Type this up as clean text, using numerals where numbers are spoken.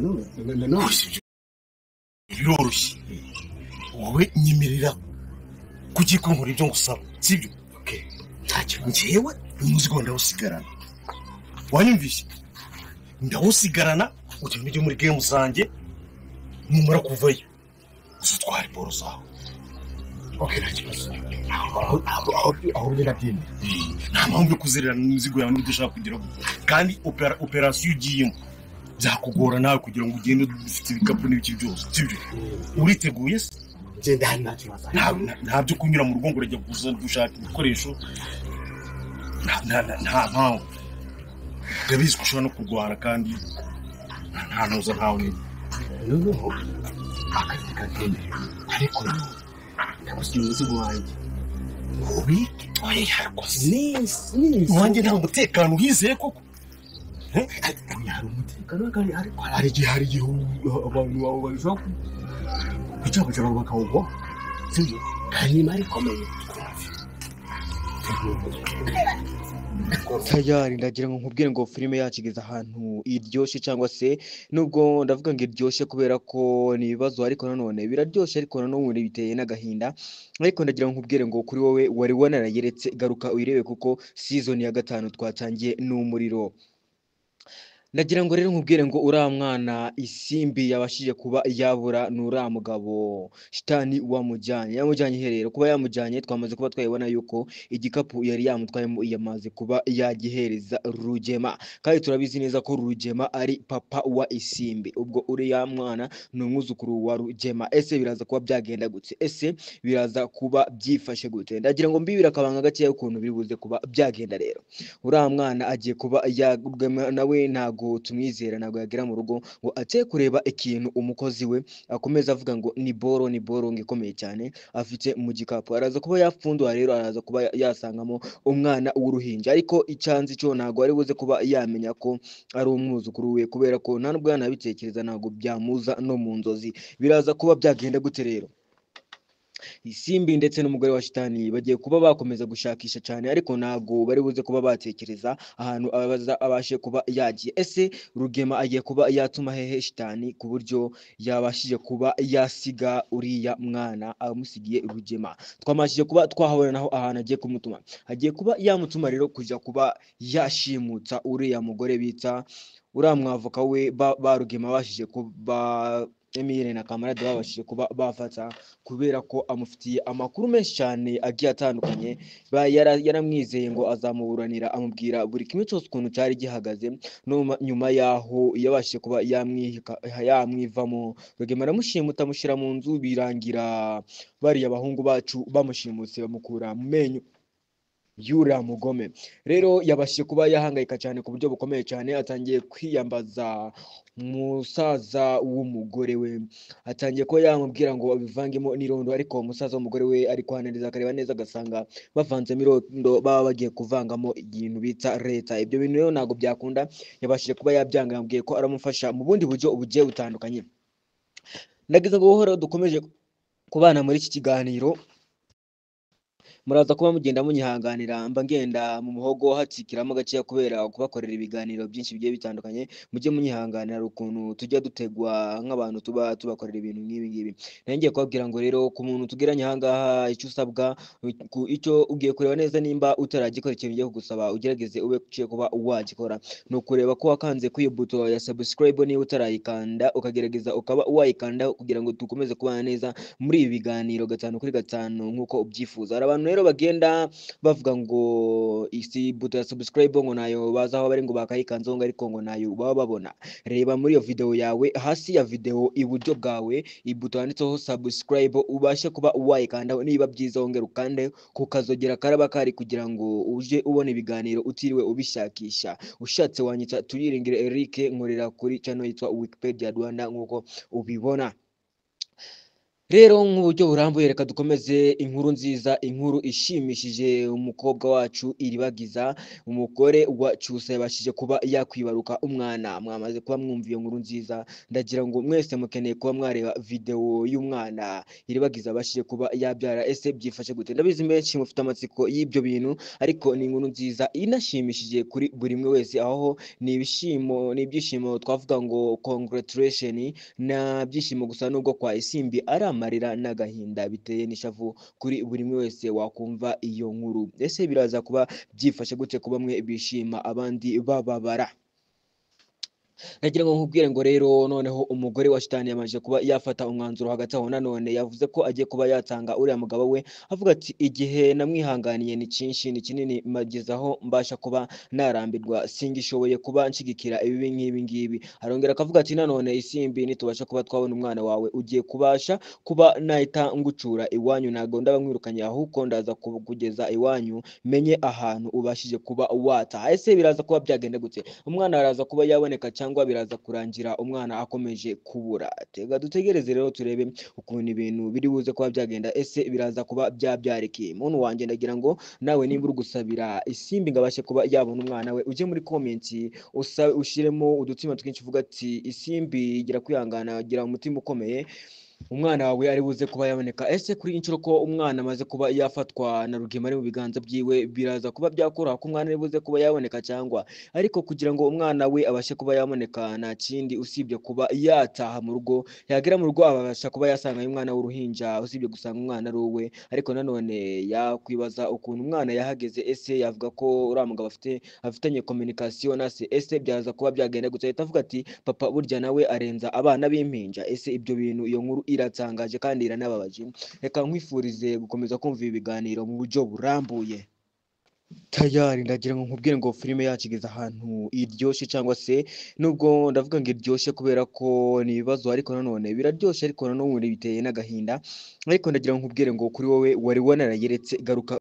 no biroroshye wowe nyemerera kugikongora ibyo ngusaba sibyo okay ntacyo ngewe umuzigo ndawusigarana wanyumvishe ndawusigarana ujye muri game zanjye numara kuvayo uzitwara boro zawe okay ntacyo aho birabyine nta mpamvu yo kuzerera n'imizigo yawe n'udushaka kugira kandi operation ugiyemo byakugora nawe kugira ngo ugende ufite ibikapu n'ibiki byose sibyo uriteguye se genda hano ntabyo kunyura mu rugo ngo urajya kuzana dushaka ibikoresho nta mpamvu ndabizi ko ushobora no kurwara kandi nta ntuza ntawe no akazi kagenda ariko ndagusiga umuzigo wanjye ubike oya nisi wanjye nta mutekano uhizeye koko hari umutekano kandi hari igihe abantu babo bashobora kucyabujya bakawugwa sibyo hanyuma arikomeye tayari ndagira ngo nkubwire ngo filime yacu igeze ahantu iryoshye cyangwa se nubwo ndavuga ngo iryoshye kubera ko ni ibibazo ariko nanone biraryoshye ariko nanone biteye n'agahinda ariko ndagira ngo nkubwire ngo kuri wowe wari wanarayeretse garuka uyirebe kuko season ya 5 twatangiye n'umuriro. Ndagira ngo rero nkubwire ngo uriya mwana isimbi yabashije kuba yabura n'uriya mugabo shitani yamujyanye herero kuba yamujyanye twamaze kuba twayibona yuko igikapu yari yamutwayemo yamaze kuba yagihereza Rugema kandi turabizi neza ko Rugema ari papa wa isimbi ubwo uriya mwana n'umwuzukuru wa Rugema ese biraza kuba byagenda gutse ese biraza kuba byifashe gute ndagira ngo mbibira akabanga gake y'ukuntu bibuze kuba byagenda rero uriya mwana agiye kuba Rugema nawe ntago tumwizera nago yagira mu rugo ngo ateye kureba ikintu umukozi we akomeza avuga ngo ni boro ngikomeye cyane afite mu gikapu araza kuba yapfundwa rero araza kuba yasangamo umwana w'uruhinja ariko icyanzi cyo nago ari buze kuba yamenya ko ari umwuzukuru we kubera ko nta nubwo yanabitekereza nago byamuza no mu nzozi biraza kuba byagenda gute rero isimbi ndetse n'umugore wa shitani bagiye kuba bakomeza gushakisha cyane ariko nago bari buze kuba batekereza ahantu abashe kuba yagiye ese Rugema agiye kuba yatuma hehe shitani ku buryo yabashije kuba yasiga uriya mwana amusigiye Rugema twamashije kuba twahabona naho ahantu agiye kumutuma agiye kuba yamutuma rero kujya kuba yashimutsa uriya mugore bita uriya mwavoka we ba Rugema bashije kuba Emile na kamarade babashije kuba bafata kubera ko amufitiye amakuru menshi cyane agiye atandukanye yaramwizeye ngo azamuburanira amubwira buri kimwe cyose ukuntu cyari gihagaze nyuma yaho yabashije kuba yamwivamo Rugema aramushimuta amushyira mu nzu birangira bariya abahungu bacu bamushimutse bamukura mu menyo yura mugome rero yabashije kuba yahangayika cyane ku buryo bukomeye cyane atangiye kwiyambaza musaza w'umugore we atangiye ko yamubwira ngo abivangemo n'irondo ariko umusaza w'umugore we ari kwaniriza akareba neza agasanga bavanzemo irondo baba bagiye kuvangamo ikintu bita leta ibyo bintu rero ntago byakunda yabashije kuba yabyanga yambwiye ko aramufasha mu bundi buryo bugiye butandukanye ndagize ngo buhoro dukomeje kubana muri iki kiganiro muraza kuba mugenda munyihanganira mba ngenda mu muhogo hatsikiramo gace kubera kubakorera ibiganiro byinshi bigiye bitandukanye mujye munyihanganira ukuntu tujya dutegwa nk'abantu tubakorera ibintu nk'ibi ngibi nangiye kubabwira ngo rero ku muntu tugeranye ahangaha icyo usabwa icyo ugiye kureba neza nimba utaragikora ikintu ugiye kugusaba ugerageze ube uciye kuba wagikora ni ukureba ko wakanze ku buto ya subscribe niba utarayikanda ukagerageza ukaba wayikanda kugira ngo dukomeze kubana neza muri ibi biganiro 5 kuri 5 nkuko ubyifuza abantu rero bagenda bavuga ngo isi buto ya subscribe ngo nayo bazaho bari ngo bakayikanzeho ngo ariko ngo nayo baba babona reba muri iyo video yawe hasi ya video iburyo bwawe ibuto yanditseho subscribe ubashe kuba wayikanda niba byiza wongera ukande kukazogera karaba kari kugira ngo uje ubone ibiganiro utiriwe ubishakisha ushatse wanyita Tuyiringire Eric nkorera kuri channel yitwa Wikipedia Rwanda nkuko ubibona Rero nk'uburyo burambuye reka dukomeze inkuru nziza, inkuru ishimishije. Umukobwa wacu Iribagiza, umugore wa Cyusa yabashije kuba yakwibaruka umwana. Mwamaze kuba mwumva iyo nkuru nziza, ndagira ngo mwese mukeneye kuba mwareba video y'umwana Iribagiza abashije kuba yabyara. Ese byifashe gute? Ndabizi benshi mufite amatsiko y'ibyo bintu, ariko ni inkuru nziza inashimishije kuri buri umwe wese, aho ni ibyishimo twavuga ngo congratulation. Nta byishimo gusa nubwo kwa Isimbi ari amarira n'agahinda biteye n'ishavu kuri buri umwe wese wakumva iyo nkuru. Ese biraza kuba byifashe gute ku bamwe bishima abandi bababara? Nagira ngo nkubwire ngo rero noneho umugore wa Shitani yamaze kuba yafata umwanzuro hagati aho. Nanone yavuze ko agiye kuba yatanga uriya mugabo we, avuga ati igihe namwihanganiye ni cyinshi ni kinini, mageze aho mbasha kuba narambirwa, singishoboye kuba nshigikira ibi nk'ibi ngibi. Arongera akavuga ati nanone Isimbi, nitubasha kuba twabona umwana wawe ugiye kubasha kuba nahita ngucura iwanyu, ntago ndaba nkwirukanye, ahubwo ndaza kugeza iwanyu menye ahantu ubashije kuba wataha. Ese biraza kuba byagenda gute? Umwana araza kuba yaboneka cyangwa biraza kurangira umwana akomeje kubura? Tega dutegereze rero turebe ukuntu ibintu biri buze kuba byagenda. Ese biraza kuba byabyarikiye? Muntu wanjye, ndagira ngo nawe nimba uri gusabira Isimbi ngo abashe kuba yabona umwana we, ujye muri comment ushiremo udutima twinshi, uvuga ati Isimbi gira kwihangana, gira umutima ukomeye, umwana wawe ari buze kuba yaboneka. Ese kuri inshuro ko umwana amaze kuba yafatwa na Rugema ari mu biganza byiwe, biraza kuba byakora ko umwana ari buze kuba yaboneka? Cyangwa ariko kugira ngo umwana we abashe kuba yaboneka nta kindi usibye kuba yataha mu rugo, yagera mu rugo abasha kuba yasanga umwana w'uruhinja, usibye gusanga umwana ari uwe. Ariko nanone yakwibaza ukuntu umwana yahageze. Ese yavuga ko uriya mugabo afitanye communication na se? Ese byaza kuba byagenda gutya? Ahita avuga ati papa burya nawe arenza abana b'impinja. Ese ibyo bintu, iyo nkuru iratangaje kandi iranababaje. Reka nkwifurize gukomeza kumva ibi biganiro mu buryo burambuye. Tayari ndagira ngo nkubwire ngo filime yacu igeze ahantu iryoshye, cyangwa se nubwo ndavuga ngo iryoshye kubera ko ni ibibazo, ariko nanone biraryoshye, ariko nanone biteye n'agahinda. Ariko ndagira ngo nkubwire ngo kuri wowe wari wanarayeretse, garuka